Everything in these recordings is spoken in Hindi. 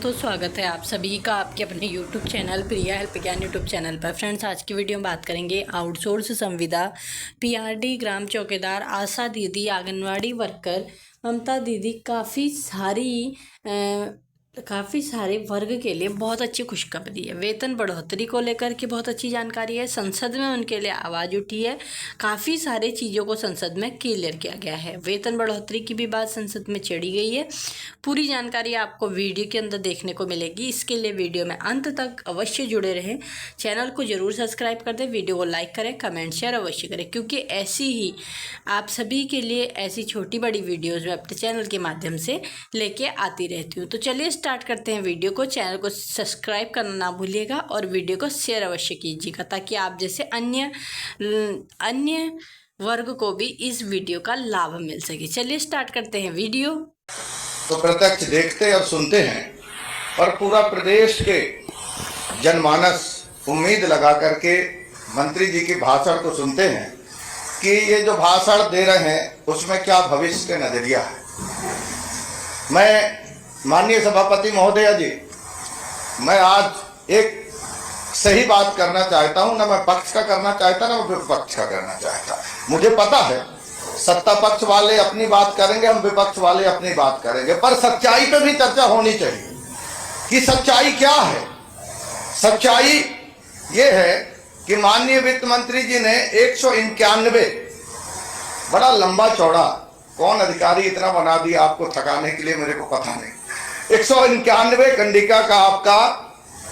दोस्तों, स्वागत है आप सभी का आपके अपने YouTube चैनल प्रिया हेल्प ज्ञान यूट्यूब चैनल पर। फ्रेंड्स, आज की वीडियो में बात करेंगे आउटसोर्स संविदा, पीआरडी, ग्राम चौकीदार, आशा दीदी, आंगनवाड़ी वर्कर, ममता दीदी, काफ़ी सारे वर्ग के लिए बहुत अच्छी खुशखबरी है। वेतन बढ़ोतरी को लेकर के बहुत अच्छी जानकारी है। संसद में उनके लिए आवाज़ उठी है। काफ़ी सारे चीज़ों को संसद में क्लियर किया गया है। वेतन बढ़ोतरी की भी बात संसद में छेड़ी गई है। पूरी जानकारी आपको वीडियो के अंदर देखने को मिलेगी। इसके लिए वीडियो में अंत तक अवश्य जुड़े रहें। चैनल को ज़रूर सब्सक्राइब कर दें, वीडियो को लाइक करें, कमेंट शेयर अवश्य करें, क्योंकि ऐसी ही आप सभी के लिए ऐसी छोटी बड़ी वीडियोज़ में अपने चैनल के माध्यम से लेके आती रहती हूँ। तो चलिए स्टार्ट करते हैं वीडियो को। चैनल को सब्सक्राइब करना ना भूलिएगा और वीडियो को शेयर अवश्य कीजिएगा, ताकि आप जैसे अन्य वर्ग को भी इस वीडियो का लाभ मिल सके। चलिए स्टार्ट करते हैं वीडियो। तो प्रत्यक्ष देखते और सुनते हैं और पूरा प्रदेश के जनमानस उम्मीद लगा करके मंत्री जी की भाषण को सुनते हैं कि ये जो भाषण दे रहे हैं उसमें क्या भविष्य का नजरिया है। मैं माननीय सभापति महोदय जी, मैं आज एक सही बात करना चाहता हूं। ना मैं पक्ष का करना चाहता, ना मैं विपक्ष का करना चाहता। मुझे पता है सत्ता पक्ष वाले अपनी बात करेंगे, हम विपक्ष वाले अपनी बात करेंगे, पर सच्चाई पे भी चर्चा होनी चाहिए कि सच्चाई क्या है। सच्चाई ये है कि माननीय वित्त मंत्री जी ने 191, बड़ा लंबा चौड़ा, कौन अधिकारी इतना बना दिया आपको थकाने के लिए, मेरे को पता नहीं, 191 कंडिका का आपका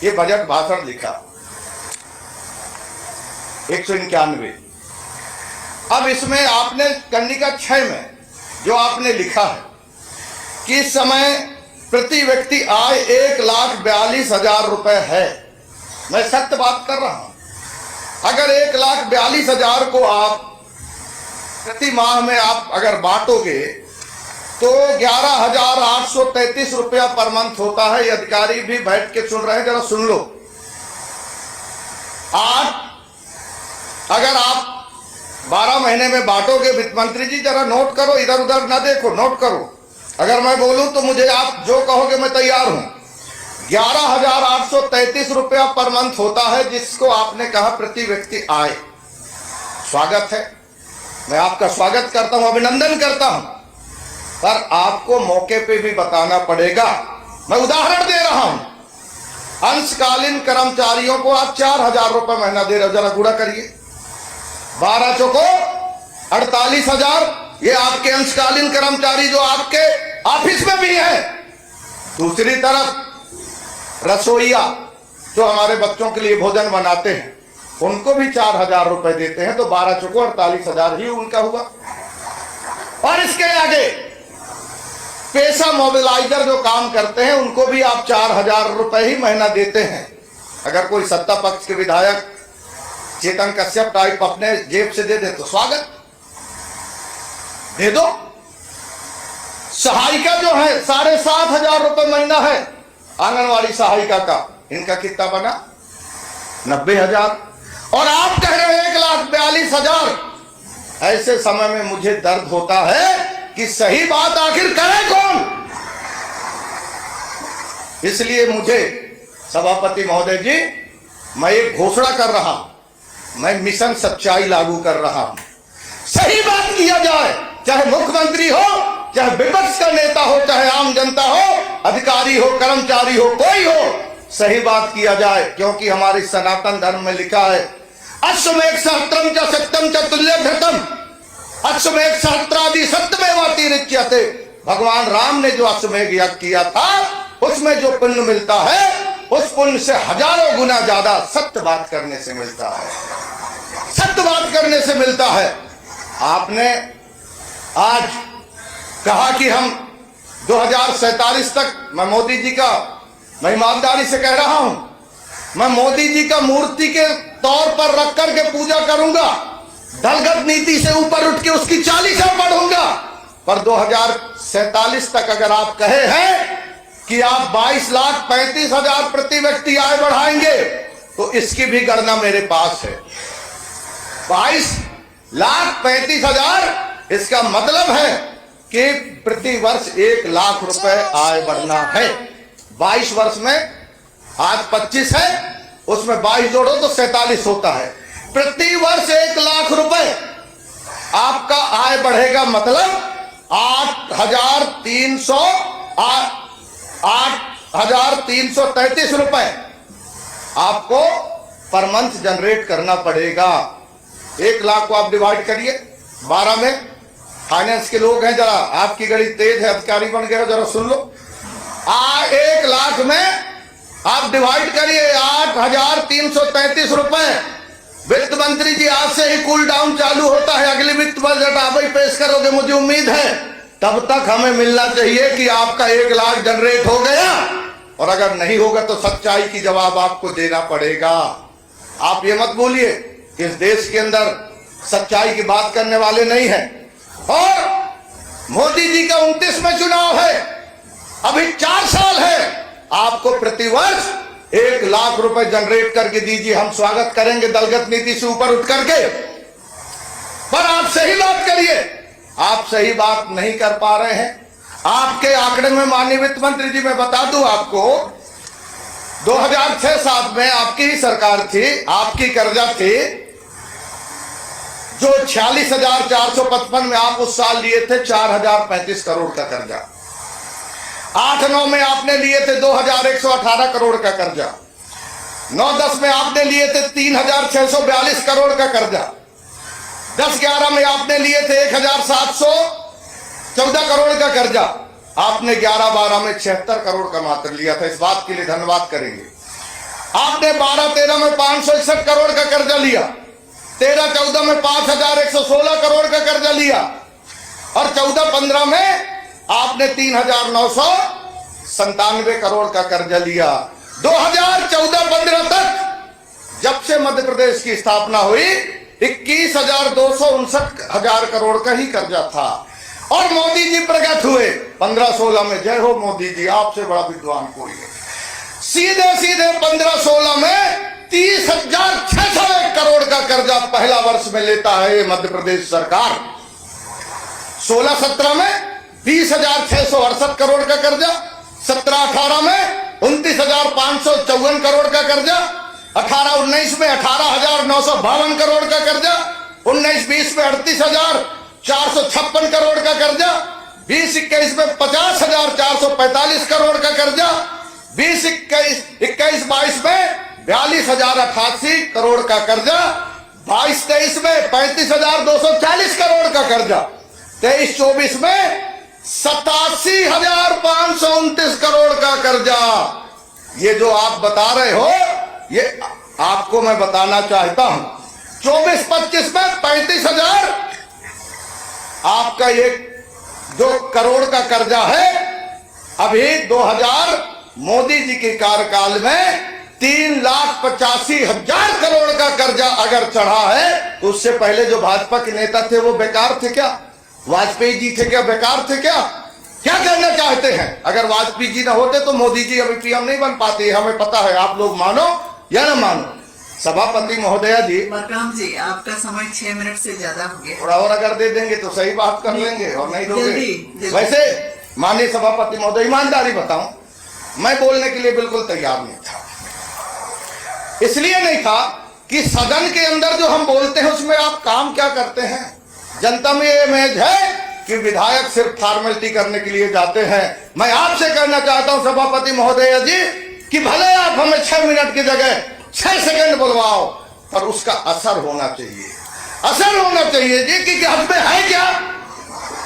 ये बजट भाषण लिखा, 191। अब इसमें आपने कंडिका 6 में जो आपने लिखा है कि इस समय प्रति व्यक्ति आय 1,42,000 रुपए है। मैं सत्य बात कर रहा हूं। अगर 1,42,000 को आप प्रति माह में आप अगर बांटोगे तो 11,833 रुपया पर मंथ होता है। ये अधिकारी भी बैठ के सुन रहे हैं, जरा सुन लो। अगर आप 12 महीने में बांटोगे, वित्त मंत्री जी जरा नोट करो, इधर उधर ना देखो, नोट करो। अगर मैं बोलूं तो मुझे आप जो कहोगे मैं तैयार हूं। 11,833 रुपया पर मंथ होता है, जिसको आपने कहा प्रति व्यक्ति आय। स्वागत है, मैं आपका स्वागत करता हूं, अभिनंदन करता हूं, पर आपको मौके पे भी बताना पड़ेगा। मैं उदाहरण दे रहा हूं, अंशकालीन कर्मचारियों को आप 4,000 रुपए महीना दे रहे हो, जरा गुणा करिए। 12 चौको 48,000, ये आपके अंशकालीन कर्मचारी जो आपके ऑफिस में भी है। दूसरी तरफ रसोईया जो हमारे बच्चों के लिए भोजन बनाते हैं, उनको भी 4,000 रुपए देते हैं, तो 12 चौको 48,000 ही उनका हुआ। और इसके आगे पेशा मोबिलाइजर जो काम करते हैं, उनको भी आप 4,000 रुपए ही महीना देते हैं। अगर कोई सत्ता पक्ष के विधायक चेतन कश्यप टाइप अपने जेब से दे दे तो स्वागत, दे दो। सहायिका जो है 7,500 रुपए महीना है आंगनवाड़ी सहायिका का, इनका कितना बना? 90,000। और आप कह रहे हैं 1,42,000। ऐसे समय में मुझे दर्द होता है कि सही बात आखिर करे कौन। इसलिए मुझे सभापति महोदय जी, मैं एक घोषणा कर रहा हूं, मैं मिशन सच्चाई लागू कर रहा हूं। सही बात किया जाए, चाहे मुख्यमंत्री हो, चाहे विपक्ष का नेता हो, चाहे आम जनता हो, अधिकारी हो, कर्मचारी हो, कोई हो, सही बात किया जाए। क्योंकि हमारे सनातन धर्म में लिखा है, अश्वमेध सहस्त्रम च सत्यम च तुल्यघृतम, अश्वमेध सहस्त्रादि सत्यमेवातिरिच्यते। भगवान राम ने जो अश्वमेध यज्ञ किया था, उसमें जो पुण्य मिलता है, उस पुण्य से हजारों गुना ज्यादा सत्य बात करने से मिलता है, सत्य बात करने से मिलता है। आपने आज कहा कि हम 2047 तक, मैं मोदी जी का, मैं ईमानदारी से कह रहा हूं, मैं मोदी जी का मूर्ति के तौर पर रख करके पूजा करूंगा, दलगत नीति से ऊपर उठ के उसकी चालीसा पढ़ूंगा। पर 2047 तक अगर आप कहे हैं कि आप 22,35,000 प्रति व्यक्ति आय बढ़ाएंगे, तो इसकी भी गणना मेरे पास है। 22,35,000, इसका मतलब है कि प्रति वर्ष 1 लाख रुपए आय बढ़ना है। 22 वर्ष में, आज 25 है, उसमें 22 जोड़ो तो 47 होता है। प्रति वर्ष 1 लाख रुपए आपका आय बढ़ेगा, मतलब 8,333 रुपए आपको पर मंथ जनरेट करना पड़ेगा। 1 लाख को आप डिवाइड करिए 12 में। फाइनेंस के लोग हैं, जरा आपकी गणित तेज है, अधिकारी बन गए हो, जरा सुन लो। 1 लाख में आप डिवाइड करिए 8,333 रुपए। वित्त मंत्री जी आज से ही कूल डाउन चालू होता है, अगली वित्त बजट आप ही पेश करोगे, मुझे उम्मीद है। तब तक हमें मिलना चाहिए कि आपका 1 लाख जनरेट हो गया, और अगर नहीं होगा तो सच्चाई की जवाब आपको देना पड़ेगा। आप ये मत बोलिए कि इस देश के अंदर सच्चाई की बात करने वाले नहीं हैं। और मोदी जी का 29वां चुनाव है, अभी 4 साल है, आपको प्रतिवर्ष 1 लाख रुपए जनरेट करके दीजिए, हम स्वागत करेंगे दलगत नीति से ऊपर उठ करके। पर आप सही बात करिए, आप सही बात नहीं कर पा रहे हैं। आपके आंकड़े में माननीय वित्त मंत्री जी, मैं बता दूं आपको, 2006-7 में आपकी ही सरकार थी, आपकी कर्जा थी जो 46,455 में आप उस साल लिए थे 4,035 करोड़ का कर्जा। 8-9 में आपने लिए थे 2,118 करोड़ का कर्जा। 9-10 में आपने लिए थे 3,642 करोड़ का कर्जा। 10-11 में आपने लिए थे 1,714 करोड़ का कर्जा। आपने 11-12 में 76 करोड़ का मात्र लिया था, इस बात के लिए धन्यवाद करेंगे। आपने 12-13 में 561 करोड़ का कर्जा लिया, 13-14 में 5,116 करोड़ का कर्जा लिया, और 14-15 में आपने 3,997 करोड़ का कर्जा लिया। 2014-15 तक, जब से मध्य प्रदेश की स्थापना हुई, 21,259 करोड़ का ही कर्जा था। और मोदी जी प्रकट हुए 15-16 में, जय हो मोदी जी, आपसे बड़ा विद्वान कोई नहीं। सीधे सीधे 15-16 में 30,601 करोड़ का कर्जा पहला वर्ष में लेता है मध्य प्रदेश सरकार। 16-17 में 20,668 करोड़ का कर्जा, 17-18 में 29,554 करोड़ का कर्जा, 18-19 में 18,952 करोड़ का कर्जा, 19-20 में 38,456 करोड़ का कर्जा, 20-21 में 50,445 करोड़ का कर्जा, 20-21-22 में 42,088 करोड़ का कर्जा, 22-23 में 35,240 करोड़ का कर्जा, 23-24 में 87,529 करोड़ का कर्जा। ये जो आप बता रहे हो, ये आपको मैं बताना चाहता हूं। 24-25 में 35,000 आपका एक जो करोड़ का कर्जा है। अभी 2000 मोदी जी के कार्यकाल में 3,85,000 करोड़ का कर्जा अगर चढ़ा है, तो उससे पहले जो भाजपा के नेता थे वो बेकार थे क्या? वाजपेयी जी थे क्या बेकार थे क्या? क्या कहना चाहते हैं? अगर वाजपेयी जी ना होते तो मोदी जी अभी पीएम नहीं बन पाते, हमें पता है। आप लोग मानो या ना मानो। सभापति महोदया जी, मरकाम जी, आपका समय 6 मिनट से ज्यादा हो गया। थोड़ा और अगर दे देंगे तो सही बात कर लेंगे, और नहीं दोगे। वैसे माननीय सभापति महोदय, ईमानदारी बताऊं, मैं बोलने के लिए बिल्कुल तैयार नहीं था। इसलिए नहीं था कि सदन के अंदर जो हम बोलते हैं उसमें आप काम क्या करते हैं। जनता में ये इमेज है कि विधायक सिर्फ फॉर्मेलिटी करने के लिए जाते हैं। मैं आपसे कहना चाहता हूं सभापति महोदय जी कि भले आप हमें 6 मिनट की जगह 6 सेकंड बुलवाओ, पर उसका असर होना चाहिए। असर होना चाहिए जी कि हद में है क्या।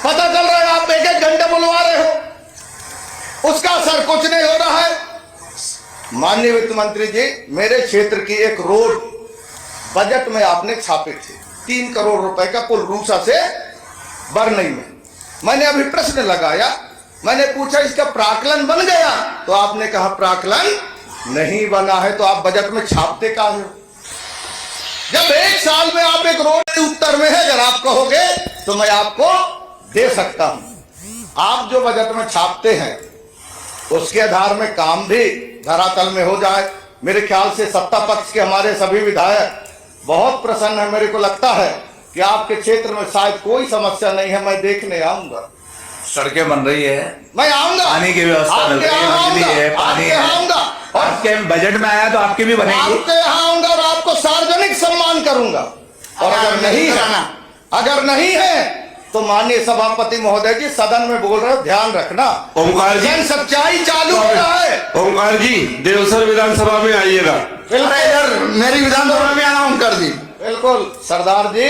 पता चल रहा है आप 1-1 घंटे बुलवा रहे हो, उसका असर कुछ नहीं हो रहा है। माननीय वित्त मंत्री जी, मेरे क्षेत्र की एक रोड बजट में आपने छापे थे 3 करोड़ रुपए का पुल रूसा से बरनई में। मैंने अभी प्रश्न लगाया, मैंने पूछा इसका प्राकलन बन गया, तो आपने कहा प्राकलन नहीं बना है। तो आप बजट में छापते का हो? जब 1 साल में आप एक रोड उत्तर में है, अगर आप कहोगे तो मैं आपको दे सकता हूं। आप जो बजट में छापते हैं उसके आधार में काम भी धरातल में हो जाए। मेरे ख्याल से सत्ता पक्ष के हमारे सभी विधायक बहुत प्रसन्न है। मेरे को लगता है कि आपके क्षेत्र में शायद कोई समस्या नहीं है, मैं देखने आऊंगा। सड़कें बन रही है, मैं आऊंगा, पानी की व्यवस्था मिल आपके रही है, यहाँ बिजली आऊंगा, है, पानी आपके यहाँ है। आऊंगा और आपके बजट में आया तो आपकी भी बनेगी। आपके यहाँ आऊंगा और आपको सार्वजनिक सम्मान करूंगा। और अगर नहीं है तो माननीय सभापति महोदय जी, सदन में बोल रहे हो, ध्यान रखना, ओमकार जी, जन सच्चाई चालू हो रहा है। ओमकार जी देवसर विधानसभा में आइएगा। इधर मेरी विधानसभा में आना ओमकार जी। बिल्कुल सरदार जी,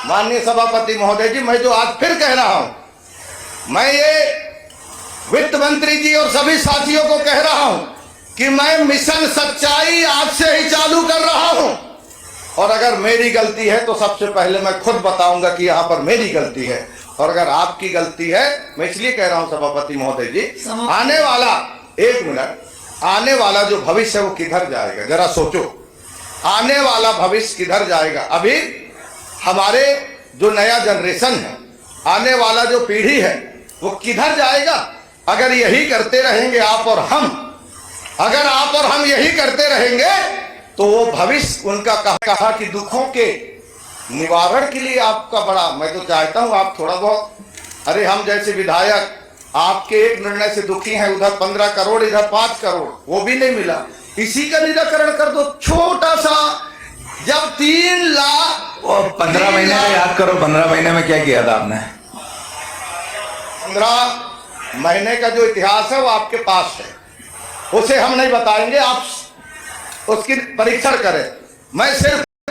माननीय सभापति महोदय जी, मैं जो आज फिर कह रहा हूं, मैं ये वित्त मंत्री जी और सभी साथियों को कह रहा हूं कि मैं मिशन सच्चाई आज से ही चालू कर रहा हूं। और अगर मेरी गलती है तो सबसे पहले मैं खुद बताऊंगा कि यहाँ पर मेरी गलती है, और अगर आपकी गलती है, मैं इसलिए कह रहा हूं सभापति महोदय जी, आने वाला, एक मिनट, आने वाला जो भविष्य है वो किधर जाएगा, जरा सोचो, आने वाला भविष्य किधर जाएगा। अभी हमारे जो नया जनरेशन है, आने वाला जो पीढ़ी है, वो किधर जाएगा अगर यही करते रहेंगे आप और हम। अगर आप और हम यही करते रहेंगे तो वो भविष्य उनका कहा कि दुखों के निवारण के लिए आपका बड़ा, मैं तो चाहता हूं आप थोड़ा बहुत, अरे हम जैसे विधायक आपके एक निर्णय से दुखी हैं, उधर 15 करोड़ इधर 5 करोड़, वो भी नहीं मिला, इसी का निराकरण कर दो। छोटा सा, जब 3 लाख, 15 महीने का याद करो, 15 महीने में क्या किया था आपने? 15 महीने का जो इतिहास है वो आपके पास है, उसे हम नहीं बताएंगे, आप उसकी परीक्षण करें। मैं सिर्फ